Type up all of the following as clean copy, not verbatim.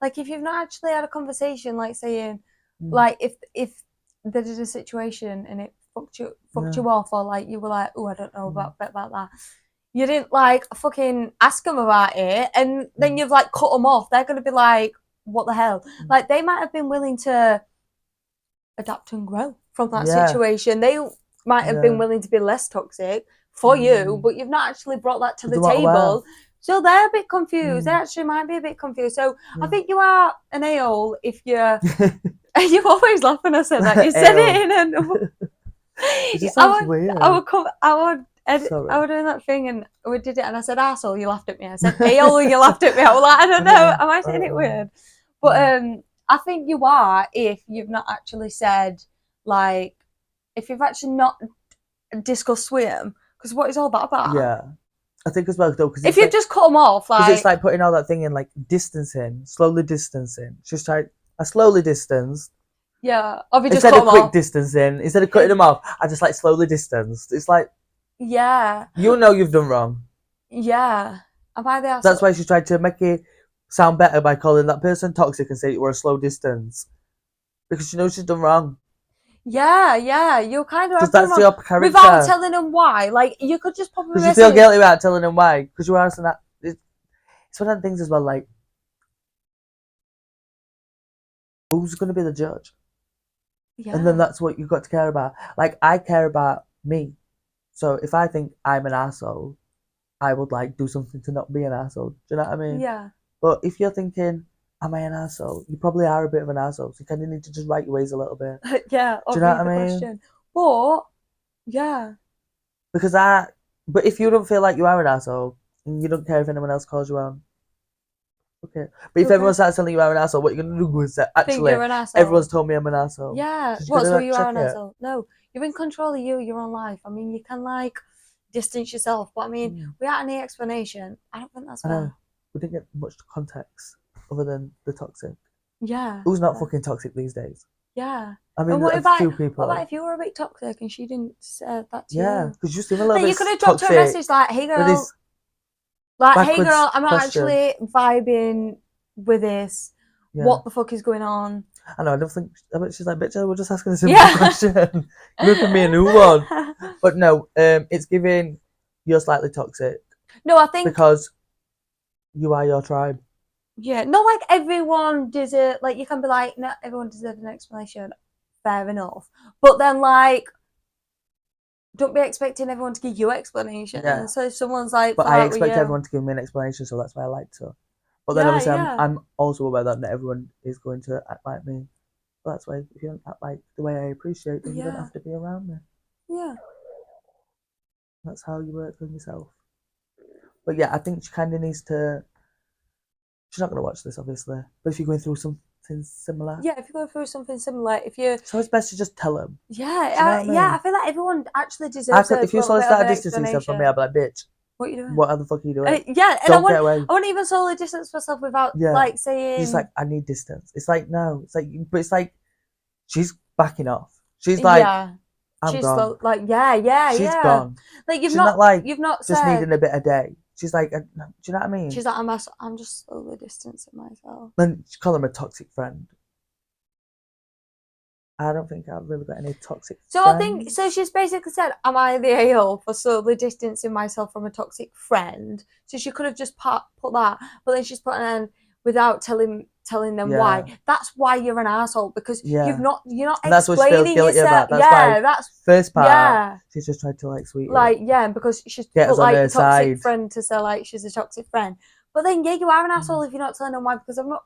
like if you've not actually had a conversation, like saying, like if there is a situation and it fucked you off, or like you were like, oh, I don't know about that. You didn't like fucking ask them about it, and then you've like cut them off. They're gonna be like, what the hell? Like they might have been willing to adapt and grow from that situation. They might have been willing to be less toxic for you, but you've not actually brought that to the table. So they're a bit confused. They actually might be a bit confused. So I think you are an a-hole if you're. You're always laughing. I said that. You said it in a. It just sounds weird. I would do that thing and we did it and I said arsehole, you laughed at me. I said a-hole, you laughed at me. I was like, I don't know, am I saying it weird? But I think you are if you've not actually said, like, if you've actually not discussed swim, because what is all that about? Yeah. I think as well, though, because if you just cut them off, like... Because it's like putting all that thing in, like, distancing, slowly distancing. Just try, I slowly distance. Yeah, or just instead of quick distancing, instead of cutting them off, I just like slowly distanced. It's like, yeah, you know you've done wrong. Yeah, am I the That's why she tried to make it sound better by calling that person toxic and say you were a slow distance, because she knows she's done wrong. Yeah, you kind of have done wrong without telling them why. Like you could just pop a message. Because you feel guilty about telling them why, because you are asking that. It's one of the things as well. Like, who's going to be the judge? Yeah. And then that's what you've got to care about. Like, I care about me. So if I think I'm an asshole, I would like do something to not be an asshole. Do you know what I mean? Yeah. But if you're thinking, am I an asshole? You probably are a bit of an asshole. So you kind of need to just right your ways a little bit. Yeah. Do you know what I mean? Question. But yeah. But if you don't feel like you are an asshole and you don't care if anyone else calls you out, okay. But if everyone starts telling you I'm an asshole, what you're gonna do is say, actually, everyone's told me I'm an asshole. Yeah. What? So you are an asshole? No, you're in control of your own life. I mean, you can like distance yourself, but I mean, without any explanation, I don't think that's fair. We didn't get much context other than the toxic. Yeah. Who's not fucking toxic these days? Yeah. I mean, what a few people. What about if you were a bit toxic and she didn't say that to you? Yeah, because you seem a little bit. You could have dropped her a message like, "Hey girl, hey girl, I'm not actually vibing with this. Yeah. What the fuck is going on?" I know. I don't think. I bet she's like, "Bitch, I was just asking a simple question. You're giving me a new one." But no, it's giving you're slightly toxic. No, I think because you are your tribe. Yeah, not like everyone deserves. Like you can be like, not everyone deserves an explanation. Fair enough, but then like, don't be expecting everyone to give you explanation. Yeah. So if someone's like, but I expect everyone to give me an explanation, so that's why I like to. But then obviously I'm also aware that not everyone is going to act like me. But that's why if you don't act like the way I appreciate, then you don't have to be around me. Yeah. That's how you work on yourself. But yeah, I think she kind of needs to. She's not going to watch this, obviously. But if you're going through something similar. Yeah, if you're going through something similar, So it's best to just tell them. Yeah, I feel like everyone actually deserves if you slowly start distancing yourself from me, I'll be like, bitch. What are you doing? What the fuck are you doing? Yeah, and I won't even slowly distance myself without like saying. She's like, I need distance. It's like, no. It's like, but it's like, she's backing off. She's like, I'm gone. She's gone. Like you've not just said, needing a bit of day. She's like, do you know what I mean? She's like, I'm just slowly distancing myself. Then she call him a toxic friend. I don't think I've really got any toxic friends. I think, so she's basically said, am I the a-hole for slowly distancing myself from a toxic friend? So she could have just put that, but then she's putting in without telling them why. That's why you're an asshole, because you're not and that's explaining what she feels yourself. That's first part. She's just tried to like sweeten. Because she's put like a toxic friend to say like she's a toxic friend. But then you are an asshole if you're not telling them why, because I'm not.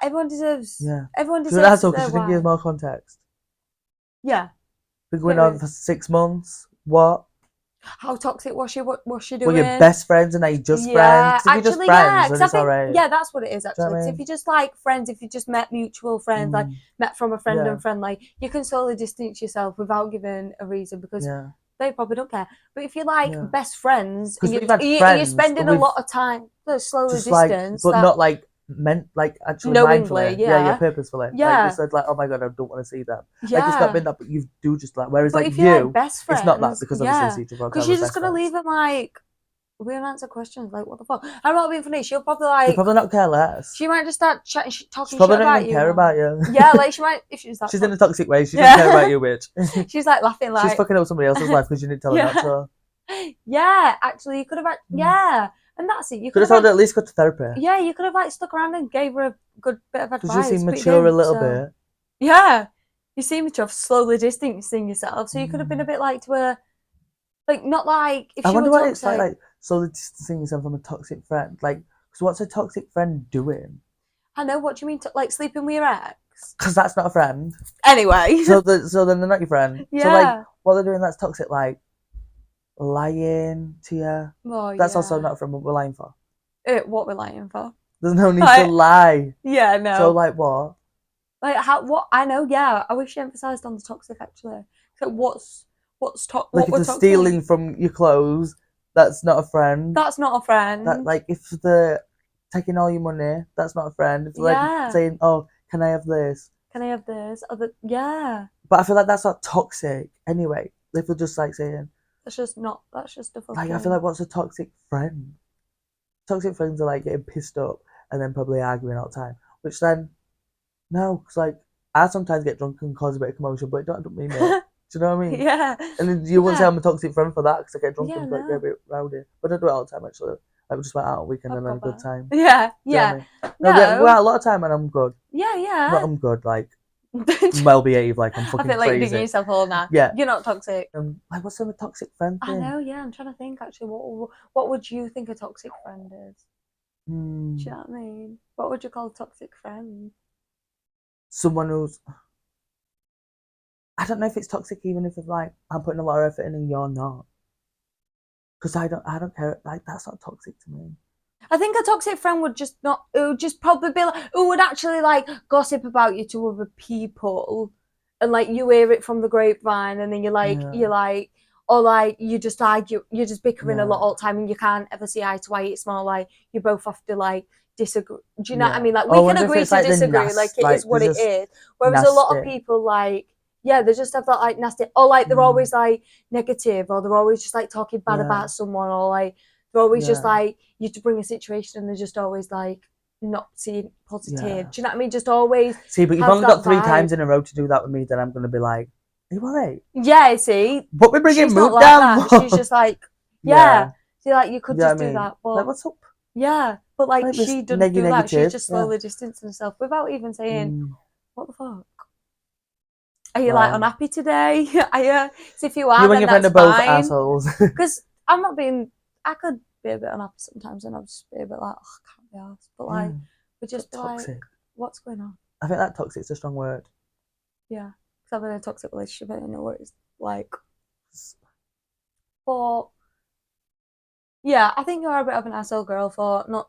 Everyone deserves. Yeah. Everyone deserves. She's an asshole because she didn't give more context. Yeah. Been going on for 6 months. What? How toxic was she? What was she doing? Well, you're best friends and now you're just friends. If you're just friends, then it's alright. Yeah, that's what it is actually. Because if you're just like friends, if you just met mutual friends, like met from a friend and friend, like you can slowly distance yourself without giving a reason, because they probably don't care. But if you're like best friends, you're spending a lot of time slowly distance, but not like meant like actually knowingly, yeah, purposefully. Like you said, like, oh my god, I don't want to see them. Like it's not been that, but you do just like. Whereas like if you're like best friends, it's not that, because obviously see each other. Because you're just gonna leave them like we don't answer questions. Like, what the fuck? I'm not being funny. She'll probably She'll like. probably not care less. She might just start talking She shit probably about don't even you. care now. about you. Yeah, like she might if she's that. She's in a toxic way. She Yeah. doesn't care about you, bitch. She's like laughing like. She's fucking up somebody else's life because you didn't tell her Yeah. not to. Yeah, actually, you could have. Yeah, and that's it. You Could have told her at least go to therapy. Yeah, you could have like stuck around and gave her a good bit of advice. Because you seem but you mature a didn't, little so- bit. Yeah, you seem mature, slowly distancing yourself. So you could have been a bit like to her, like not like if I she wonder were what toxic. it's like slowly distancing yourself from a toxic friend. Like, because what's a toxic friend doing? I know. What do you mean? Like sleeping with your ex? Because that's not a friend. Anyway. So then they're not your friend. Yeah. So like, what they're doing that's toxic, like lying to you. Oh, That's yeah. also not a friend. What we're lying for. What we're lying for? There's no need Like- to lie. Yeah, no. So like what? Like how? What? I know. Yeah, I wish you emphasised on the toxic actually. So what's toxic? Like if they're stealing from your clothes, that's not a friend. That's not a friend. That like if they're taking all your money, that's not a friend. If they're Yeah. like saying, "Oh, can I have this?" Can I have this? Yeah. But I feel like that's not toxic anyway. If they're just like saying, That's just not. That's just a fucking. like, I feel like what's a toxic friend? Toxic friends are like getting pissed up and then probably arguing all the time. Which then, no, because like I sometimes get drunk and cause a bit of commotion, but it don't mean it. Do you know what I mean? Yeah. And then you wouldn't say Yeah. I'm a toxic friend for that because I get drunk Yeah, and like, no. get a bit rowdy. But I don't do it all the time actually. Like we just went out on a weekend and had a good time. Do Yeah. you know what I Yeah. mean? No, No. we're out a lot of time and I'm good. Yeah. Not Yeah. I'm good, like well behaved, like I'm I fucking feel like you're crazy. digging yourself all now. Yeah. You're not toxic. Like what's a toxic friend I thing? know. Yeah. I'm trying to think actually. What would you think a toxic friend is? Hmm. Do you know what I mean? What would you call a toxic friend? Someone who's I don't know if it's toxic even if it's like I'm putting a lot of effort in and you're not. Because I don't care. Like that's not toxic to me. I think a toxic friend would just not. It would just probably be like, who would actually like gossip about you to other people, and like you hear it from the grapevine, and then you're like, or like you just argue, you're just bickering a lot all the time, and you can't ever see eye to eye. It's more like you both have to like disagree. Do you know what I mean? Like we can agree to disagree. Like it is what it is. Whereas a lot of people like. Yeah, they just have that like nasty, or like they're always like negative, or they're always just like talking bad about someone, or like they're always just like you to bring a situation and they're just always like not seeing positive. Yeah. Do you know what I mean? Just always. See, but you've have only that got 3 vibe. times in a row to do that with me, then I'm gonna be like, are you alright? Yeah, see, But we're bringing she's mood not like down. that. She's just like, yeah. See, like you could Yeah, just I mean, do that, but like what's up? yeah, but like Like, she this doesn't do that. She's negative, just slowly distancing herself without even saying, Mm. "What the fuck." Are you like Wow. unhappy today? Are you? So if you are, You and then your friend that's are both fine. assholes. Because I'm not being. I could be a bit unhappy sometimes, and I'll just be a bit like, oh, I can't be arsed. But like, we just be like, toxic. what's going on? I think that toxic's a strong word. Yeah, because I'm in a toxic relationship. I don't know what it's like. But yeah, I think you're a bit of an asshole girl for not